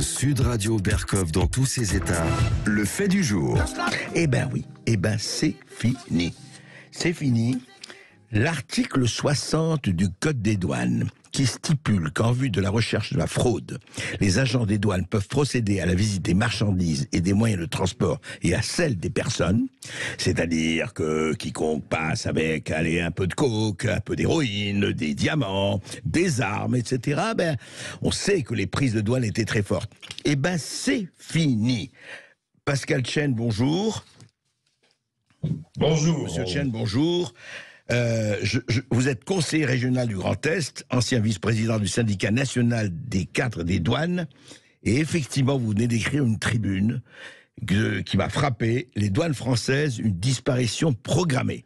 Sud Radio Berkov dans tous ses états, le fait du jour. Eh ben oui, c'est fini. C'est fini. L'article 60 du Code des douanes, qui stipule qu'en vue de la recherche de la fraude, les agents des douanes peuvent procéder à la visite des marchandises et des moyens de transport et à celle des personnes, c'est-à-dire que quiconque passe avec un peu de coke, un peu d'héroïne, des diamants, des armes, etc., on sait que les prises de douane étaient très fortes. Eh ben c'est fini. Pascal Chen, bonjour. Bonjour. Monsieur Chen, bonjour. Vous êtes conseiller régional du Grand Est, ancien vice-président du syndicat national des cadres des douanes, et effectivement, vous venez d'écrire une tribune qui m'a frappé, les douanes françaises, une disparition programmée.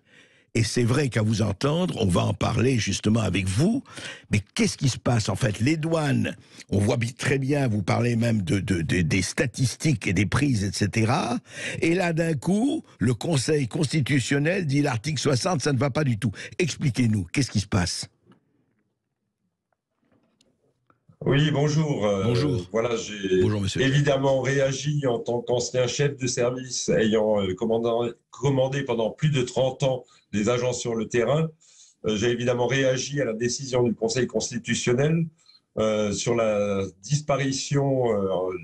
Et c'est vrai qu'à vous entendre, on va en parler justement avec vous, mais qu'est-ce qui se passe en fait? Les douanes, on voit très bien, vous parlez même des statistiques et des prises, etc. Et là d'un coup, le Conseil constitutionnel dit l'article 60, ça ne va pas du tout. Expliquez-nous, qu'est-ce qui se passe? Oui, bonjour. Bonjour. Voilà, j'ai évidemment réagi en tant qu'ancien chef de service ayant commandé pendant plus de 30 ans des agents sur le terrain. J'ai évidemment réagi à la décision du Conseil constitutionnel sur la disparition,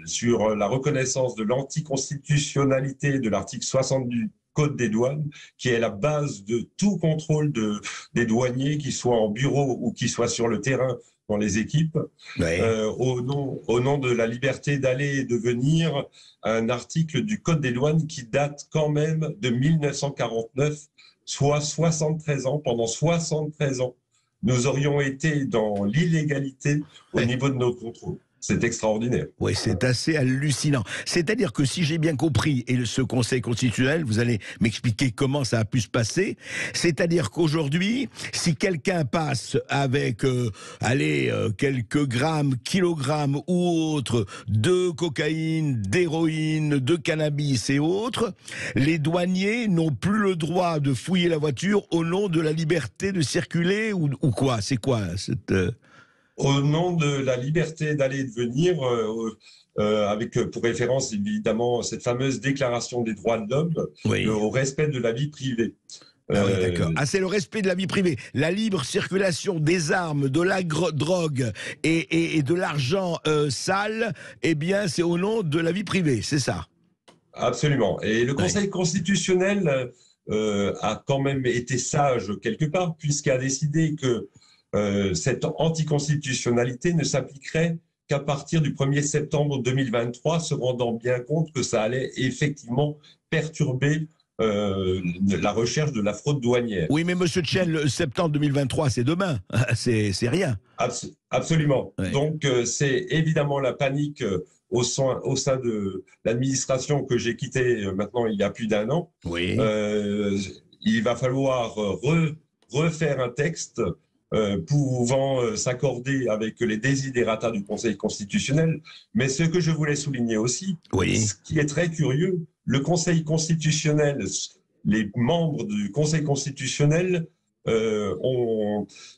sur la reconnaissance de l'anticonstitutionnalité de l'article 60 du Code des douanes, qui est la base de tout contrôle des douaniers, qu'ils soient en bureau ou qu'ils soient sur le terrain dans les équipes, oui. Au nom de la liberté d'aller et de venir, un article du Code des douanes qui date quand même de 1949, soit 73 ans. Pendant 73 ans, nous aurions été dans l'illégalité au niveau de nos contrôles. C'est extraordinaire. Oui, c'est assez hallucinant. C'est-à-dire que si j'ai bien compris, et ce Conseil constitutionnel, vous allez m'expliquer comment ça a pu se passer, c'est-à-dire qu'aujourd'hui, si quelqu'un passe avec, quelques grammes, kilogrammes ou autres de cocaïne, d'héroïne, de cannabis et autres, les douaniers n'ont plus le droit de fouiller la voiture au nom de la liberté de circuler ou quoi? C'est quoi cette... Au nom de la liberté d'aller et de venir, avec pour référence évidemment cette fameuse déclaration des droits de l'homme, oui. Au respect de la vie privée. Ah oui, d'accord. Ah, c'est le respect de la vie privée. La libre circulation des armes, de la drogue et de l'argent sale, eh bien, c'est au nom de la vie privée, c'est ça? Absolument. Et le Conseil constitutionnel a quand même été sage quelque part, puisqu'il a décidé que cette anticonstitutionnalité ne s'appliquerait qu'à partir du 1er septembre 2023, se rendant bien compte que ça allait effectivement perturber la recherche de la fraude douanière. Oui, mais monsieur Chen, le septembre 2023, c'est demain. C'est rien. Absolument. Oui. Donc, c'est évidemment la panique au sein de l'administration que j'ai quittée maintenant il y a plus d'un an. Oui. Il va falloir refaire un texte pouvant s'accorder avec les désidérata du Conseil constitutionnel. Mais ce que je voulais souligner aussi, ce qui est très curieux, le Conseil constitutionnel, les membres du Conseil constitutionnel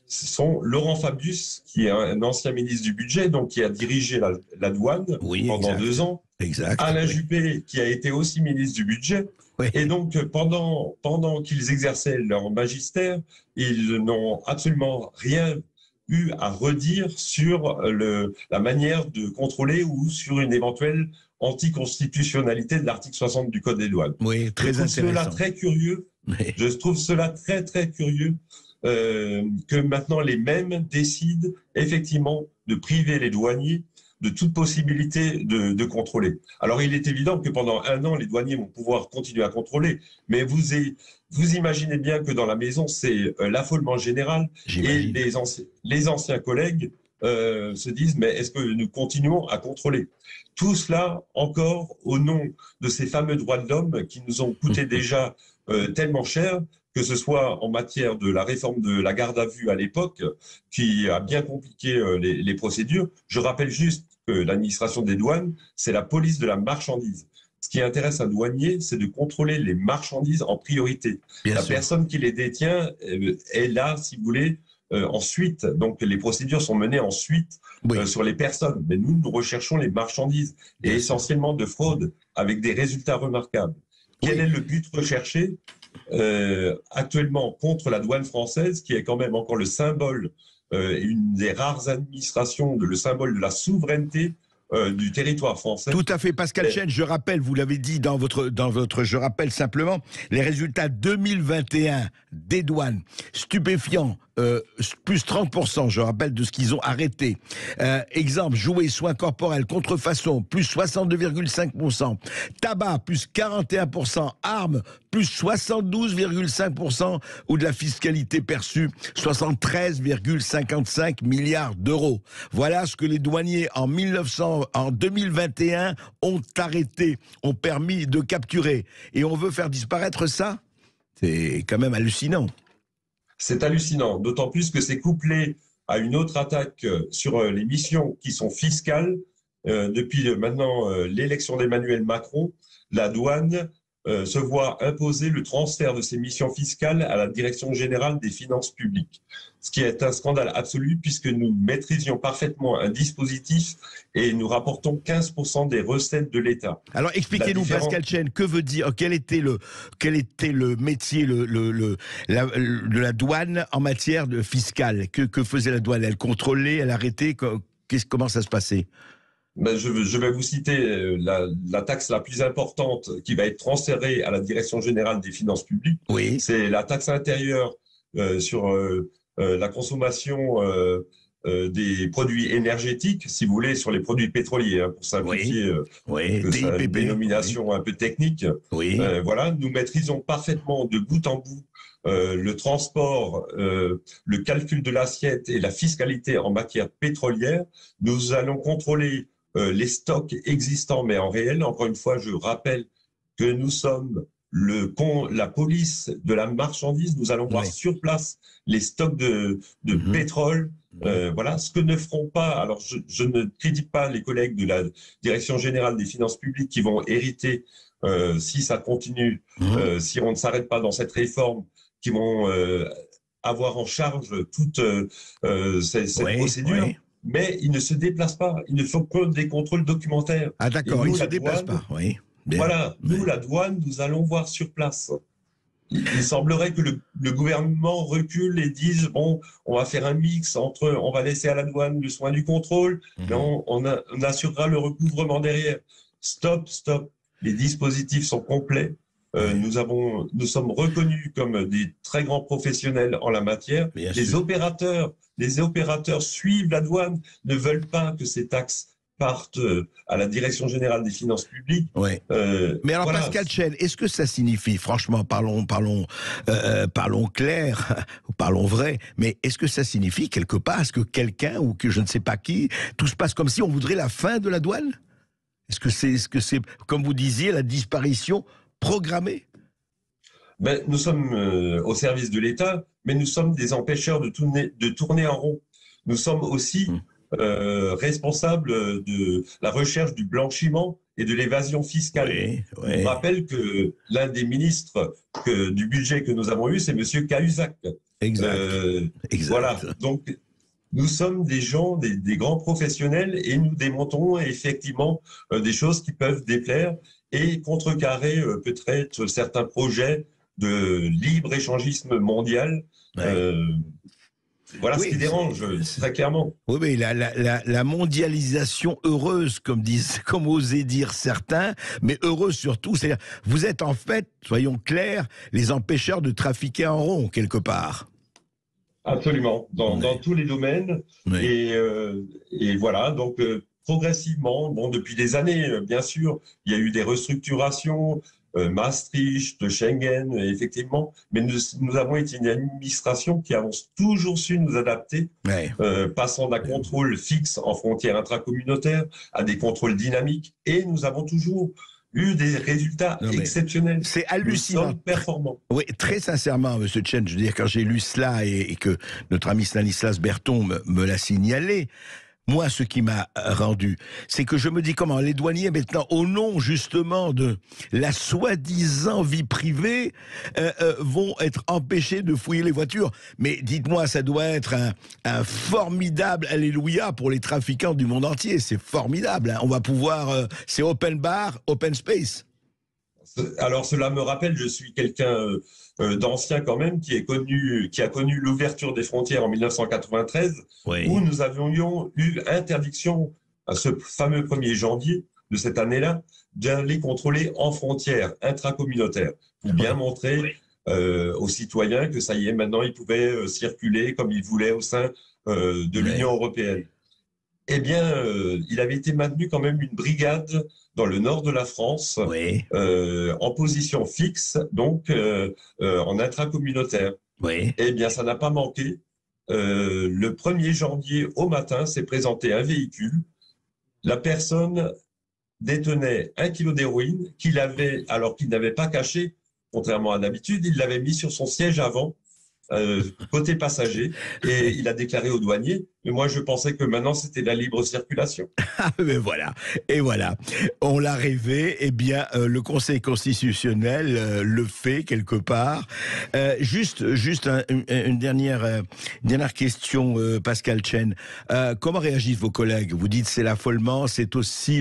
sont Laurent Fabius, qui est un ancien ministre du budget, donc qui a dirigé la douane pendant 2 ans, Alain Juppé, qui a été aussi ministre du budget. Et donc, pendant qu'ils exerçaient leur magistère, ils n'ont absolument rien eu à redire sur la manière de contrôler ou sur une éventuelle anticonstitutionnalité de l'article 60 du Code des douanes. Oui, très intéressant. Cela très curieux. Je trouve cela très, très curieux que maintenant les mêmes décident effectivement de priver les douaniers de toute possibilité de contrôler. Alors, il est évident que pendant 1 an, les douaniers vont pouvoir continuer à contrôler, mais vous imaginez bien que dans la maison, c'est l'affolement général. Et les anciens collègues se disent, mais est-ce que nous continuons à contrôler? Tout cela encore au nom de ces fameux droits de l'homme qui nous ont coûté déjà tellement cher, que ce soit en matière de la réforme de la garde à vue à l'époque, qui a bien compliqué les procédures. Je rappelle juste que l'administration des douanes, c'est la police de la marchandise. Ce qui intéresse un douanier, c'est de contrôler les marchandises en priorité. La personne qui les détient est là, si vous voulez, ensuite. Donc les procédures sont menées ensuite sur les personnes. Mais nous recherchons les marchandises et essentiellement de fraude avec des résultats remarquables. Quel est le but recherché actuellement contre la douane française, qui est quand même encore le symbole, une des rares administrations, le symbole de la souveraineté du territoire français. Tout à fait, Pascal Chen, je rappelle, vous l'avez dit dans votre, je rappelle simplement, les résultats 2021 des douanes, stupéfiants, plus 30%, je rappelle, de ce qu'ils ont arrêté. Exemple, jouets, soins corporels, contrefaçon, plus 62,5%. Tabac, plus 41%. Armes, plus 72,5%. Ou de la fiscalité perçue, 73,55 milliards d'euros. Voilà ce que les douaniers en 2021 ont arrêté, ont permis de capturer. Et on veut faire disparaître ça? C'est quand même hallucinant. C'est hallucinant, d'autant plus que c'est couplé à une autre attaque sur les missions qui sont fiscales. Depuis maintenant l'élection d'Emmanuel Macron, la douane se voit imposer le transfert de ses missions fiscales à la Direction générale des finances publiques. Ce qui est un scandale absolu puisque nous maîtrisions parfaitement un dispositif et nous rapportons 15% des recettes de l'État. Alors expliquez-nous, Pascal Chen, que veut dire, quel était le métier de la douane en matière de fiscale? Que faisait la douane? Elle contrôlait, elle arrêtait, comment ça se passait? Ben, je vais vous citer la taxe la plus importante qui va être transférée à la Direction générale des finances publiques. Oui. C'est la taxe intérieure sur la consommation des produits énergétiques, si vous voulez, sur les produits pétroliers, hein, pour simplifier une dénomination un peu technique. Oui. Voilà, nous maîtrisons parfaitement de bout en bout le transport, le calcul de l'assiette et la fiscalité en matière pétrolière. Nous allons contrôler les stocks existants, mais en réel, encore une fois, je rappelle que nous sommes la police de la marchandise. Nous allons voir sur place les stocks de pétrole. Voilà, ce que ne feront pas, alors je ne critique pas les collègues de la Direction générale des finances publiques qui vont hériter, si ça continue, si on ne s'arrête pas dans cette réforme, qui vont avoir en charge toute cette procédure. Mais ils ne se déplacent pas, ils ne font que des contrôles documentaires. Ah d'accord, ils ne se déplacent pas, oui. Bien. Voilà, nous, la douane, nous allons voir sur place. Il semblerait que le gouvernement recule et dise, bon, on va faire un mix entre, on va laisser à la douane le soin du contrôle, mais on assurera le recouvrement derrière. Stop, les dispositifs sont complets. Nous sommes reconnus comme des très grands professionnels en la matière. Les opérateurs suivent la douane, ne veulent pas que ces taxes partent à la Direction générale des finances publiques. Mais alors, voilà. Pascal Chen, est-ce que ça signifie, franchement, parlons clair, ou parlons vrai, mais est-ce que ça signifie quelque part, est-ce que quelqu'un, ou que je ne sais pas qui, tout se passe comme si on voudrait la fin de la douane? Est-ce que c'est, comme vous disiez, la disparition programmés? Ben, nous sommes au service de l'État, mais nous sommes des empêcheurs de tourner en rond. Nous sommes aussi responsables de la recherche du blanchiment et de l'évasion fiscale. Je rappelle que l'un des ministres du budget que nous avons eu, c'est M. Cahuzac. Exact. Voilà. Donc, nous sommes des gens, des grands professionnels, et nous démontrons effectivement des choses qui peuvent déplaire et contrecarrer peut-être certains projets de libre-échangisme mondial. Voilà ce qui dérange, très clairement. Oui, mais la mondialisation heureuse, comme osaient dire certains, mais heureuse surtout, c'est-à-dire, vous êtes en fait, soyons clairs, les empêcheurs de trafiquer en rond, quelque part. Absolument, dans tous les domaines. Et voilà, donc progressivement, bon, depuis des années, bien sûr, il y a eu des restructurations, Maastricht, Schengen, effectivement, mais nous avons été une administration qui avons toujours su nous adapter, passant d'un contrôle fixe en frontières intracommunautaires à des contrôles dynamiques, et nous avons toujours eu des résultats exceptionnels. C'est hallucinant. Nous sommes performants. Oui, très sincèrement, M. Chen, je veux dire, quand j'ai lu cela et que notre ami Stanislas Berton me l'a signalé, moi, ce qui m'a rendu, c'est que je me dis comment les douaniers, maintenant, au nom justement de la soi-disant vie privée, vont être empêchés de fouiller les voitures. Mais dites-moi, ça doit être un formidable alléluia pour les trafiquants du monde entier. C'est formidable. Hein. On va pouvoir... c'est open bar, open space. Alors cela me rappelle, je suis quelqu'un d'ancien quand même qui a connu l'ouverture des frontières en 1993, Oui. où nous avions eu interdiction à ce fameux 1er janvier de cette année-là d'aller contrôler en frontière intracommunautaire pour bien montrer aux citoyens que ça y est, maintenant ils pouvaient circuler comme ils voulaient au sein de l'Union européenne. Eh bien, il avait été maintenu quand même une brigade dans le nord de la France, Oui. en position fixe, donc en intracommunautaire. Oui. Eh bien, ça n'a pas manqué. Le 1er janvier au matin, s'est présenté un véhicule. La personne détenait 1 kilo d'héroïne qu'il avait, alors qu'il n'avait pas caché, contrairement à d'habitude, il l'avait mis sur son siège avant, côté passager, et il a déclaré aux douaniers. Mais moi, je pensais que maintenant, c'était la libre circulation. Ah, mais voilà. Et voilà. On l'a rêvé. Eh bien, le Conseil constitutionnel le fait quelque part. Juste une dernière question, Pascal Chen. Comment réagissent vos collègues? Vous dites c'est l'affolement, c'est aussi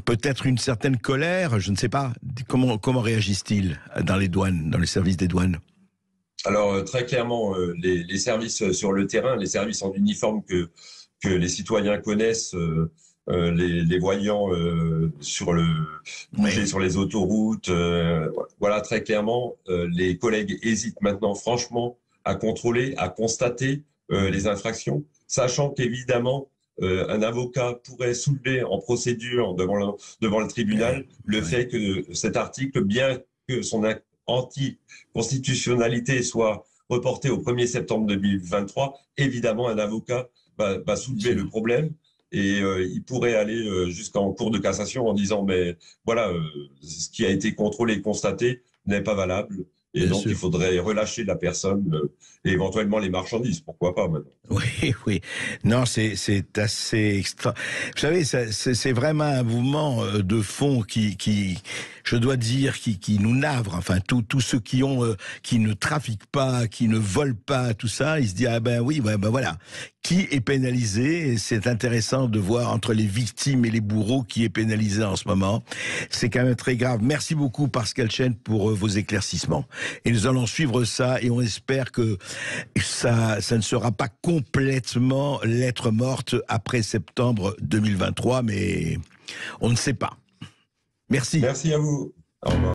peut-être une certaine colère. Je ne sais pas. Comment réagissent-ils dans les douanes, dans les services des douanes? Alors, très clairement, les services sur le terrain, les services en uniforme que les citoyens connaissent, les voyant bouger sur les autoroutes, voilà, très clairement, les collègues hésitent maintenant franchement à contrôler, à constater les infractions, sachant qu'évidemment, un avocat pourrait soulever en procédure devant le tribunal le fait que cet article, bien que son anti-constitutionnalité soit reportée au 1er septembre 2023, évidemment, un avocat va soulever le problème et il pourrait aller jusqu'en cour de cassation en disant mais voilà, ce qui a été contrôlé et constaté n'est pas valable. Et bien donc, sûr. Il faudrait relâcher la personne et éventuellement les marchandises. Pourquoi pas maintenant? Oui, oui. Non, c'est assez extra. Vous savez, c'est vraiment un mouvement de fond qui je dois dire, qui nous navre. Enfin, tous ceux qui ne trafiquent pas, qui ne volent pas, tout ça, ils se disent ah ben oui, ben voilà. Qui est pénalisé? C'est intéressant de voir entre les victimes et les bourreaux qui est pénalisé en ce moment. C'est quand même très grave. Merci beaucoup, Pascal Chen, pour vos éclaircissements. Et nous allons suivre ça et on espère que ça ne sera pas complètement lettre morte après septembre 2023, mais on ne sait pas. Merci. Merci à vous. Au revoir.